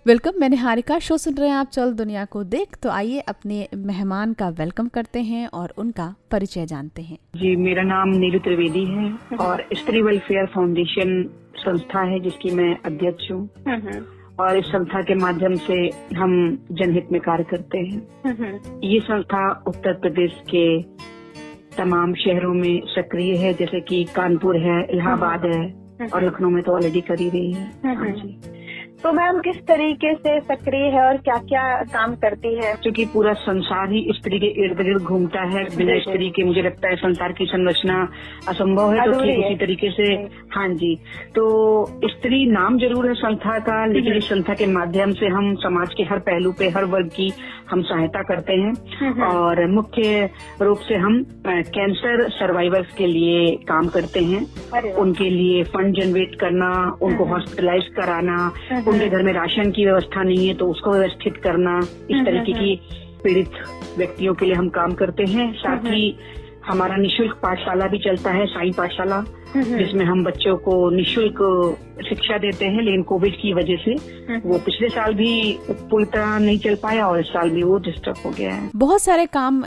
Welcome. मैंने Harika show सुन रहे हैं आप चल दुनिया को देख। तो आइए अपने मेहमान का वेलकम करते हैं और उनका परिचय जानते हैं। जी, मेरा नाम नीलू त्रिवेदी है और स्त्री वेलफेयर फाउंडेशन संस्था है जिसकी मैं अध्यक्ष हूँ और इस संस्था के माध्यम से हम जनहित में कार्य करते हैं। ये संस्था उत्तर प्रदेश के तमाम शहरों में सक्रिय है, जैसे कि कानपुर है, इलाहाबाद है और लखनऊ में तो ऑलरेडी कर ही रही है। हाँ जी। तो मैम किस तरीके से सक्रिय है और क्या क्या काम करती है? क्योंकि पूरा संसार ही स्त्री के इर्द गिर्द घूमता है, बिना स्त्री के मुझे लगता है संसार की संरचना असंभव है। तो ठीक उसी तरीके से हाँ जी, तो स्त्री नाम जरूर है संस्था का, लेकिन इस संस्था के माध्यम से हम समाज के हर पहलू पे हर वर्ग की हम सहायता करते हैं और मुख्य रूप से हम कैंसर सर्वाइवर्स के लिए काम करते हैं। उनके लिए फंड जनरेट करना, उनको हॉस्पिटलाइज कराना, उनके घर में राशन की व्यवस्था नहीं है तो उसको व्यवस्थित करना, इस तरीके की पीड़ित व्यक्तियों के लिए हम काम करते हैं। साथ ही हमारा निशुल्क पाठशाला भी चलता है, साई पाठशाला, जिसमें हम बच्चों को निशुल्क शिक्षा देते हैं। लेकिन कोविड की वजह से वो पिछले साल भी पूरी तरह नहीं चल पाया और इस साल भी वो डिस्टर्ब हो गया है। बहुत सारे काम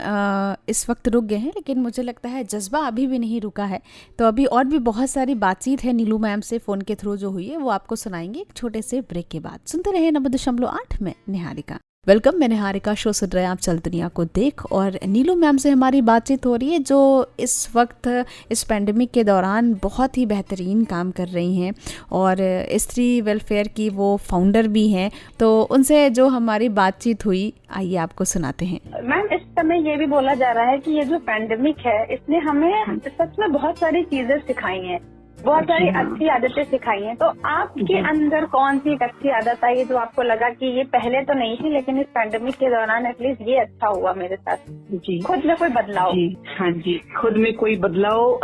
इस वक्त रुक गए हैं, लेकिन मुझे लगता है जज्बा अभी भी नहीं रुका है। तो अभी और भी बहुत सारी बातचीत है नीलू मैम से फोन के थ्रू जो हुई है वो आपको सुनाएंगे एक छोटे से ब्रेक के बाद। सुनते रहे 90.8 में निहारिका। वेलकम। मैं निहारिका शो सुन रहे हैं आप चल दुनिया को देख और नीलू मैम से हमारी बातचीत हो रही है जो इस वक्त इस पेंडेमिक के दौरान बहुत ही बेहतरीन काम कर रही हैं और स्त्री वेलफेयर की वो फाउंडर भी हैं। तो उनसे जो हमारी बातचीत हुई आइए आपको सुनाते हैं। मैम इस समय ये भी बोला जा रहा है कि ये जो पेंडेमिक है इसने हमें सच में बहुत सारी चीजें सिखाई हैं, बहुत सारी अच्छी आदतें सिखाई हैं। तो आपके अंदर कौन सी एक अच्छी आदत आई जो आपको लगा कि ये पहले तो नहीं थी लेकिन इस पैंडेमिक के दौरान एटलीस्ट ये अच्छा हुआ मेरे साथ? जी, खुद में कोई बदलाव? जी हाँ जी, खुद में कोई बदलाव।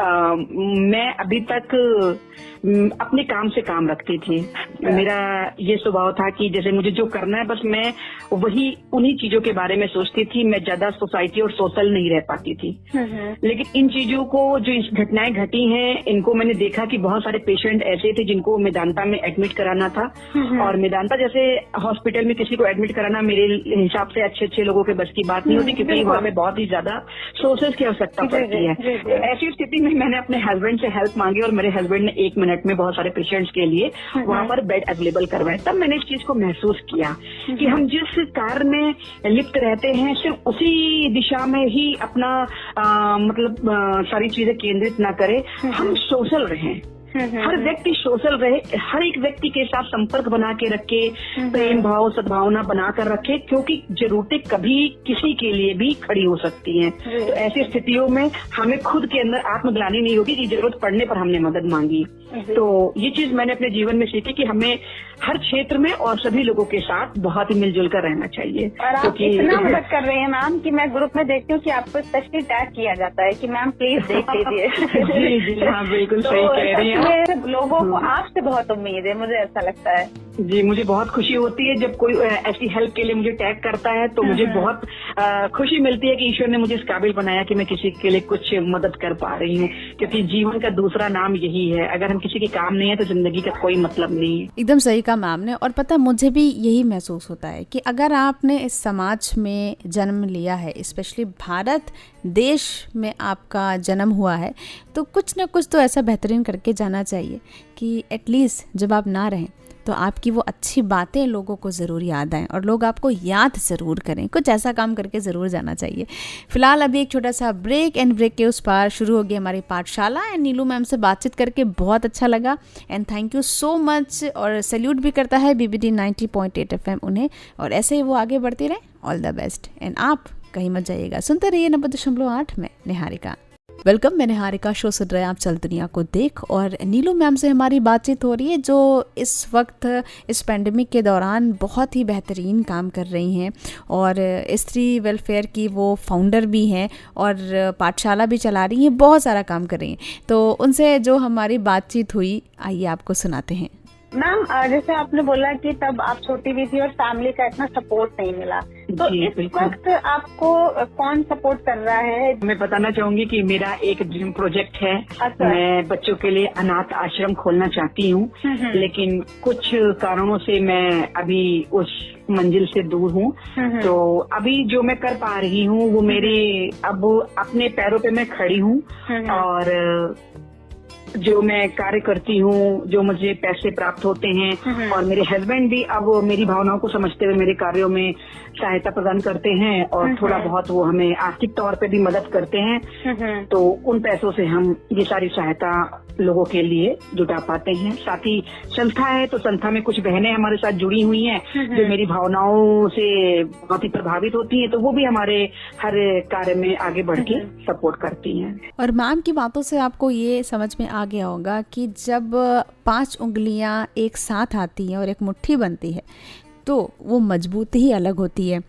मैं अभी तक अपने काम से काम रखती थी। मेरा ये स्वभाव था कि जैसे मुझे जो करना है बस मैं वही उन्हीं चीजों के बारे में सोचती थी। मैं ज्यादा सोसाइटी और सोशल नहीं रह पाती थी। लेकिन इन चीजों को जो इस घटनाएं घटी हैं इनको मैंने देखा कि बहुत सारे पेशेंट ऐसे थे जिनको मेदांता में एडमिट कराना था और मेदांता जैसे हॉस्पिटल में किसी को एडमिट कराना मेरे हिसाब से अच्छे लोगों के बस की बात नहीं होती, क्योंकि वहाँ में बहुत ही ज्यादा सोर्सेज की आवश्यकता पड़ती है। तो ऐसी स्थिति में मैंने अपने हस्बैंड से हेल्प मांगी और मेरे हस्बैंड ने 1 मिनट में बहुत सारे पेशेंट्स के लिए वहाँ पर बेड अवेलेबल करवाए। तब मैंने इस चीज को महसूस किया कि हम जिस कार्य में लिप्त रहते हैं सिर्फ उसी दिशा में ही अपना सारी चीजें केंद्रित ना करें, हम सोशल रहें। हर व्यक्ति सोशल रहे, हर एक व्यक्ति के साथ संपर्क बना के रखे, प्रेम भाव सद्भावना बना कर रखे, क्योंकि जरूरतें कभी किसी के लिए भी खड़ी हो सकती हैं। तो ऐसी स्थितियों में हमें खुद के अंदर आत्मग्लानि नहीं होगी कि जरूरत पड़ने पर हमने मदद मांगी। तो ये चीज मैंने अपने जीवन में सीखी कि हमें हर क्षेत्र में और सभी लोगों के साथ बहुत ही मिलजुल कर रहना चाहिए। और आप इतना मदद कर रहे हैं मैम कि मैं ग्रुप में देखती हूँ कि आपको स्पेशली टैग किया जाता है कि मैम प्लीज देख लीजिए। जी हाँ, बिल्कुल सही कह रही हैं। लोगों को आपसे बहुत उम्मीद है, मुझे ऐसा लगता है। जी, मुझे बहुत खुशी होती है जब कोई ऐसी हेल्प के लिए मुझे टैग करता है, तो मुझे बहुत खुशी मिलती है कि ईश्वर ने मुझे इस काबिल बनाया कि मैं किसी के लिए कुछ मदद कर पा रही हूँ। क्योंकि जीवन का दूसरा नाम यही है, अगर हम किसी के काम नहीं है तो जिंदगी का कोई मतलब नहीं है। एकदम सही कहा मैम ने। और पता मुझे भी यही महसूस होता है कि अगर आपने इस समाज में जन्म लिया है, स्पेशली भारत देश में आपका जन्म हुआ है, तो कुछ ना कुछ तो ऐसा बेहतरीन करके जाना चाहिए कि एटलीस्ट जब आप ना रहें तो आपकी वो अच्छी बातें लोगों को ज़रूर याद आएँ और लोग आपको याद ज़रूर करें। कुछ ऐसा काम करके ज़रूर जाना चाहिए। फिलहाल अभी एक छोटा सा ब्रेक, एंड ब्रेक के उस पार शुरू हो गई हमारी पाठशाला। एंड नीलू मैम से बातचीत करके बहुत अच्छा लगा and thank you so much. और सैल्यूट भी करता है BBD 90.8 FM उन्हें, और ऐसे ही वो आगे बढ़ती रहे। All the best. एंड आप कहीं मत जाइएगा, सुनते रहिए 90.8 में निहारिका। वेलकम। मैं निहारिका शो सुन रहे हैं आप चल दुनिया को देख और नीलू मैम से हमारी बातचीत हो रही है जो इस वक्त इस पेंडेमिक के दौरान बहुत ही बेहतरीन काम कर रही हैं और स्त्री वेलफेयर की वो फाउंडर भी हैं और पाठशाला भी चला रही हैं, बहुत सारा काम कर रही हैं। तो उनसे जो हमारी बातचीत हुई आइए आपको सुनाते हैं। मैम जैसे आपने बोला कि तब आप छोटी भी थी और फैमिली का इतना सपोर्ट नहीं मिला, तो जी, इस बिल्कुल। वक्त आपको कौन सपोर्ट कर रहा है? मैं बताना चाहूंगी कि मेरा एक ड्रीम प्रोजेक्ट है। अच्छा। मैं बच्चों के लिए अनाथ आश्रम खोलना चाहती हूँ, लेकिन कुछ कारणों से मैं अभी उस मंजिल से दूर हूँ। तो अभी जो मैं कर पा रही हूँ वो मेरे अब अपने पैरों पे मैं खड़ी हूँ, और जो मैं कार्य करती हूँ, जो मुझे पैसे प्राप्त होते हैं, और मेरे हस्बैंड भी अब मेरी भावनाओं को समझते हुए मेरे कार्यों में सहायता प्रदान करते हैं, और थोड़ा बहुत वो हमें आर्थिक तौर पे भी मदद करते हैं। तो उन पैसों से हम ये सारी सहायता लोगों के लिए जुटा पाते हैं। साथ ही संस्था है, तो संस्था में कुछ बहनें हमारे साथ जुड़ी हुई हैं जो मेरी भावनाओं से बहुत ही प्रभावित होती हैं, तो वो भी हमारे हर कार्य में आगे बढ़ के सपोर्ट करती हैं। और मैम की बातों से आपको ये समझ में आ गया होगा कि जब 5 उंगलियां एक साथ आती हैं और एक मुट्ठी बनती है तो वो मजबूती ही अलग होती है।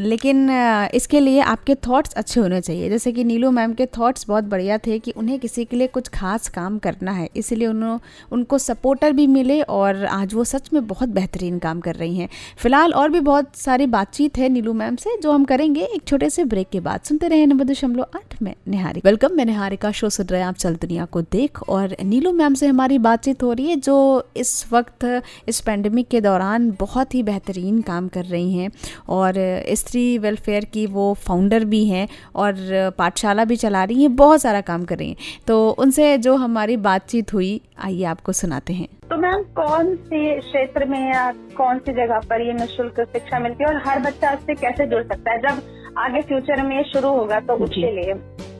लेकिन इसके लिए आपके थॉट्स अच्छे होने चाहिए। जैसे कि नीलू मैम के थॉट्स बहुत बढ़िया थे कि उन्हें किसी के लिए कुछ खास काम करना है, इसीलिए उनको सपोर्टर भी मिले और आज वो सच में बहुत बेहतरीन काम कर रही हैं। फिलहाल और भी बहुत सारी बातचीत है नीलू मैम से जो हम करेंगे एक छोटे से ब्रेक के बाद। सुनते रहे 90.8 में निहारिका। वेलकम, मैं निहारिका, शो सुन रहे हैं आप चल दुनिया को देख, और नीलू मैम से हमारी बातचीत हो रही है जो इस वक्त इस पेंडेमिक के दौरान बहुत ही बेहतरीन काम कर रही हैं, और स्त्री वेलफेयर की वो फाउंडर भी हैं और पाठशाला भी चला रही हैं, बहुत सारा काम कर रही हैं। तो उनसे जो हमारी बातचीत हुई आइए आपको सुनाते हैं। तो मैम कौन से क्षेत्र में या कौन सी जगह पर ये निःशुल्क शिक्षा मिलती है और हर बच्चा इससे कैसे जुड़ सकता है जब आगे फ्यूचर में ये शुरू होगा तो उसके लिए?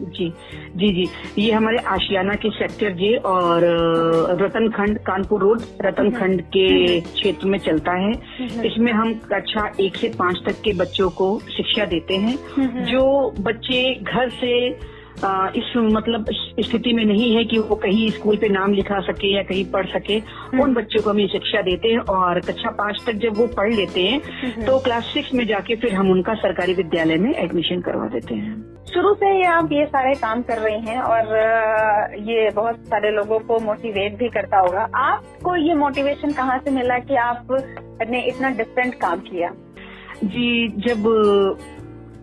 जी, ये हमारे आशियाना के सेक्टर जे और रतनखंड, कानपुर रोड रतनखंड के क्षेत्र में चलता है। इसमें हम कक्षा 1 से 5 तक के बच्चों को शिक्षा देते हैं। जो बच्चे घर से इस मतलब स्थिति में नहीं है कि वो कहीं स्कूल पे नाम लिखा सके या कहीं पढ़ सके, उन बच्चों को हम ये शिक्षा देते हैं। और कक्षा 5 तक जब वो पढ़ लेते हैं तो क्लास 6 में जाके फिर हम उनका सरकारी विद्यालय में एडमिशन करवा देते हैं। शुरू से ही आप ये सारे काम कर रही हैं और ये बहुत सारे लोगों को मोटिवेट भी करता होगा। आपको ये मोटिवेशन कहाँ से मिला कि आपने इतना डिफरेंट काम किया? जी, जब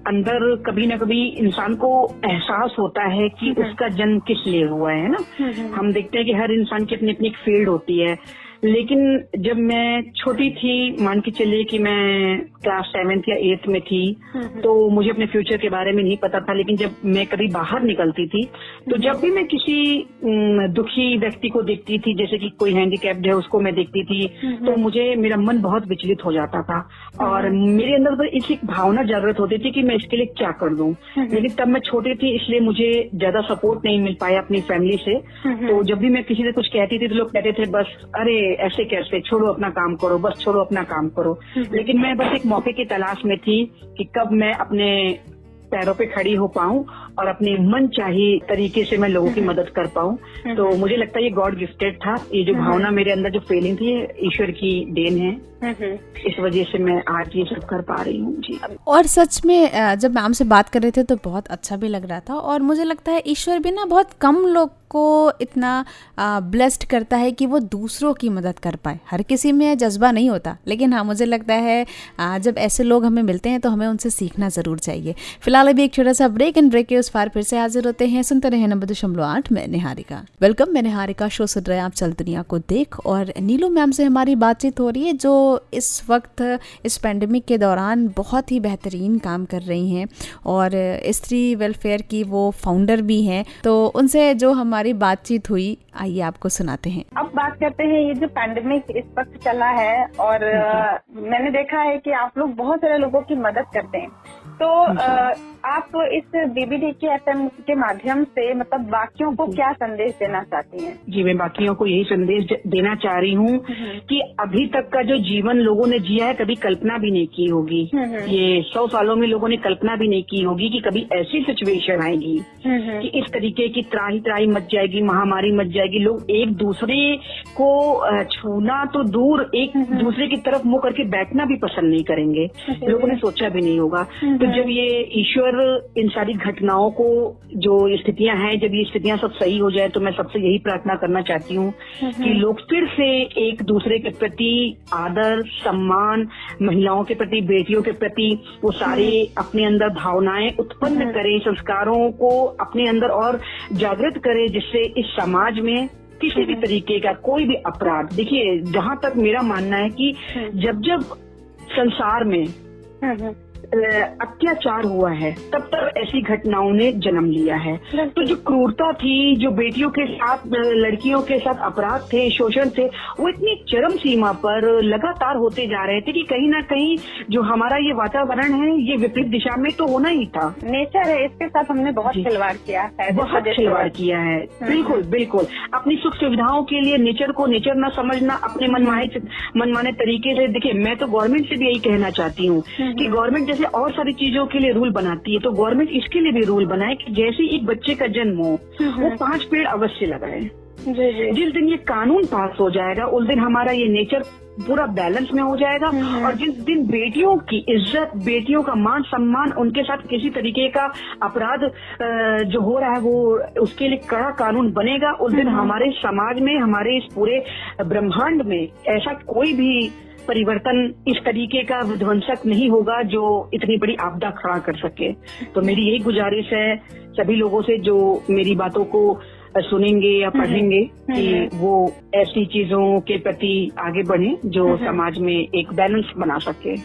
अंदर कभी न कभी इंसान को एहसास होता है कि उसका जन्म किस लिए हुआ है ना। हम देखते हैं कि हर इंसान की अपनी अपनी एक फील्ड होती है, लेकिन जब मैं छोटी थी, मान के चलिए कि मैं क्लास 7th या 8th में थी, तो मुझे अपने फ्यूचर के बारे में नहीं पता था। लेकिन जब मैं कभी बाहर निकलती थी तो जब भी मैं किसी दुखी व्यक्ति को देखती थी, जैसे कि कोई हैंडीकैप्ड है उसको मैं देखती थी, तो मेरा मन बहुत विचलित हो जाता था और मेरे अंदर तो एक भावना जागृत होती थी कि मैं इसके लिए क्या कर दूं। लेकिन तब मैं छोटी थी, इसलिए मुझे ज्यादा सपोर्ट नहीं मिल पाया अपनी फैमिली से। तो जब भी मैं किसी से कुछ कहती थी तो लोग कहते थे बस अरे ऐसे कैसे, छोड़ो अपना काम करो, बस छोड़ो अपना काम करो। लेकिन मैं बस एक मौके की तलाश में थी कि कब मैं अपने पैरों पे खड़ी हो पाऊं और अपने मन चाही तरीके से मैं लोगों की मदद कर पाऊं। तो मुझे लगता है ये गॉड गिफ्टेड था। ये जो भावना मेरे अंदर, जो फीलिंग थी, ईश्वर की देन है। इस वजह से मैं आज ये सब कर पा रही हूँ। जी, और सच में जब मैम से बात कर रहे थे तो बहुत अच्छा भी लग रहा था, और मुझे लगता है ईश्वर भी ना बहुत कम लोग को इतना ब्लेस्ड करता है कि वो दूसरों की मदद कर पाए। हर किसी में जज्बा नहीं होता, लेकिन हाँ मुझे लगता है जब ऐसे लोग हमें मिलते हैं तो हमें उनसे सीखना ज़रूर चाहिए। फिलहाल अभी एक छोटा सा ब्रेक, एंड ब्रेक के उस पार फिर से हाजिर होते हैं। सुनते रहे 90.8 में निहारिका। वेलकम, मैं निहारिका, शो सुन रहे हैं आप चल दुनिया को देख, और नीलू मैम से हमारी बातचीत हो रही है जो इस वक्त इस पेंडेमिक के दौरान बहुत ही बेहतरीन काम कर रही हैं और स्त्री वेलफेयर की वो फाउंडर भी हैं। तो उनसे जो हमारी बातचीत हुई आइए आपको सुनाते हैं। अब बात करते हैं ये जो पैंडेमिक इस वक्त चला है, और मैंने देखा है कि आप लोग बहुत सारे लोगों की मदद करते हैं। तो आप इस BBDK-FM के माध्यम से मतलब बाकियों को क्या संदेश देना चाहती हैं? जी, मैं बाकियों को यही संदेश देना चाह रही हूँ कि अभी तक का जो जीवन लोगों ने जिया है कभी कल्पना भी नहीं की होगी। ये 100 सालों में लोगों ने कल्पना भी नहीं की होगी कि कभी ऐसी सिचुएशन आएगी कि इस तरीके की त्राही त्राही मच जाएगी, महामारी मच जाएगी। लोग एक दूसरे को छूना तो दूर, एक दूसरे की तरफ मुंह करके बैठना भी पसंद नहीं करेंगे। लोगों ने सोचा भी नहीं होगा। तो जब ये ईश्वर इन सारी घटनाओं को, जो स्थितियां हैं, जब ये स्थितियां सब सही हो जाए, तो मैं सबसे यही प्रार्थना करना चाहती हूँ कि लोग फिर से एक दूसरे के प्रति आदर, सम्मान, महिलाओं के प्रति, बेटियों के प्रति वो सारे अपने अंदर भावनाएं उत्पन्न करें, संस्कारों को अपने अंदर और जागृत करें, जिससे इस समाज में किसी भी तरीके का कोई भी अपराध, देखिए जहां तक मेरा मानना है कि जब जब संसार में अत्याचार हुआ है, तब तक ऐसी घटनाओं ने जन्म लिया है। तो जो क्रूरता थी, जो बेटियों के साथ, लड़कियों के साथ अपराध थे, शोषण थे, वो इतनी चरम सीमा पर लगातार होते जा रहे थे कि कहीं ना कहीं जो हमारा ये वातावरण है, ये विपरीत दिशा में तो होना ही था। नेचर है, इसके साथ हमने बहुत खिलवाड़ किया है, बहुत खिलवाड़ किया है। बिल्कुल बिल्कुल, अपनी सुख सुविधाओं के लिए नेचर को नेचर न समझना, अपने मनमाने तरीके से। देखिए, मैं तो गवर्नमेंट से भी यही कहना चाहती हूँ कि गवर्नमेंट जैसे और सारी चीजों के लिए रूल बनाती है, तो गवर्नमेंट इसके लिए भी रूल बनाए कि जैसे एक बच्चे का जन्म हो, वो 5 पेड़ अवश्य लगाए। जिस दिन ये कानून पास हो जाएगा, उस दिन हमारा ये नेचर पूरा बैलेंस में हो जाएगा। और जिस दिन बेटियों की इज्जत, बेटियों का मान सम्मान, उनके साथ किसी तरीके का अपराध जो हो रहा है, वो उसके लिए कड़ा कानून बनेगा, उस दिन हमारे समाज में, हमारे इस पूरे ब्रह्मांड में ऐसा कोई भी परिवर्तन इस तरीके का विध्वंसक नहीं होगा जो इतनी बड़ी आपदा खड़ा कर सके। तो मेरी यही गुजारिश है सभी लोगों से जो मेरी बातों को सुनेंगे या पढ़ेंगे, कि वो ऐसी चीजों के प्रति आगे बढ़ें जो समाज में एक बैलेंस बना सके।